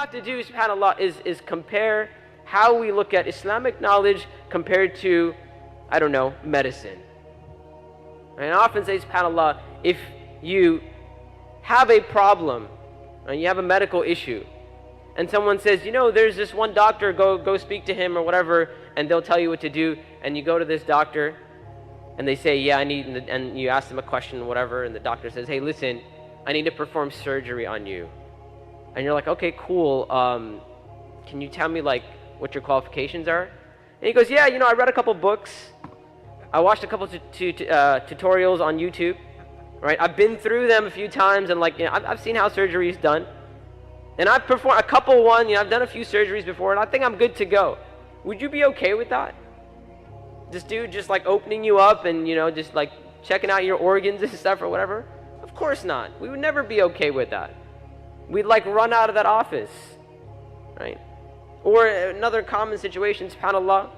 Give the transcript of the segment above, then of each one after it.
have to do, subhanAllah, is compare how we look at Islamic knowledge compared to, I don't know, medicine. And I often say, subhanAllah, if you have a problem, and you have a medical issue, and someone says, you know, there's this one doctor, go speak to him or whatever, and they'll tell you what to do, and you go to this doctor, and they say, yeah, and you ask them a question or whatever, and the doctor says, hey, listen, I need to perform surgery on you. And you're like, okay, cool, can you tell me, like, what your qualifications are? And he goes, yeah, you know, I read a couple books, I watched a couple tutorials on YouTube, right? I've been through them a few times, and like, you know, I've seen how surgery is done. And I've performed a couple I've done a few surgeries before, and I think I'm good to go. Would you be okay with that? This dude just like opening you up and, you know, just like checking out your organs and stuff or whatever? Of course not. We would never be okay with that. We'd like run out of that office, right? Or another common situation, subhanAllah,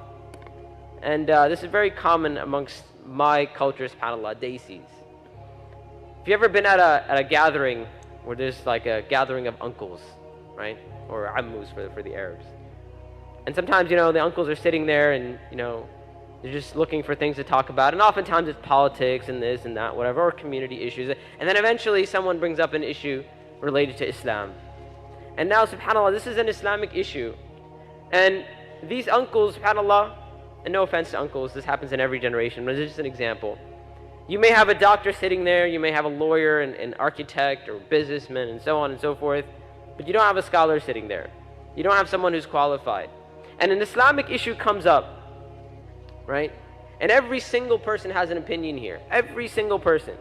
and this is very common amongst my culture, subhanAllah, Desis. If you ever been at a gathering where there's like a gathering of uncles, right? Or ammus for the Arabs. And sometimes, you know, the uncles are sitting there and, you know, they're just looking for things to talk about. And oftentimes it's politics and this and that, whatever, or community issues. And then eventually someone brings up an issue related to Islam. And now, subhanAllah, this is an Islamic issue. And these uncles, subhanAllah, and no offense to uncles, this happens in every generation, but it's just an example. You may have a doctor sitting there, you may have a lawyer, an architect, or businessman, and so on and so forth, but you don't have a scholar sitting there. You don't have someone who's qualified. And an Islamic issue comes up, right? And every single person has an opinion here. Every single person,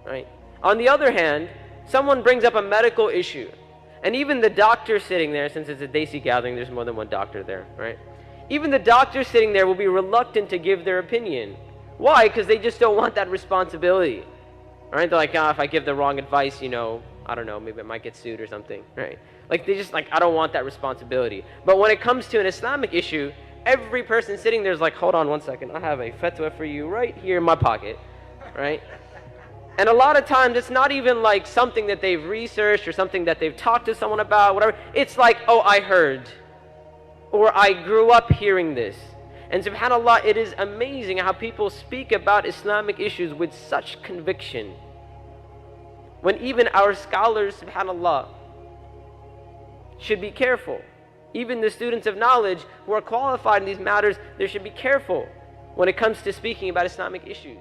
right? On the other hand, someone brings up a medical issue, and even the doctor sitting there, since it's a Desi gathering, there's more than one doctor there, right? Even the doctor sitting there will be reluctant to give their opinion. Why? Because they just don't want that responsibility. All right? They're like, if I give the wrong advice, you know, I don't know, maybe I might get sued or something, right? Like, they just like, I don't want that responsibility. But when it comes to an Islamic issue, every person sitting there is like, hold on one second, I have a fatwa for you right here in my pocket, right? And a lot of times, it's not even like something that they've researched or something that they've talked to someone about, whatever. It's like, oh, I heard, or I grew up hearing this. And subhanAllah, it is amazing how people speak about Islamic issues with such conviction. When even our scholars, subhanAllah, should be careful. Even the students of knowledge who are qualified in these matters, they should be careful when it comes to speaking about Islamic issues.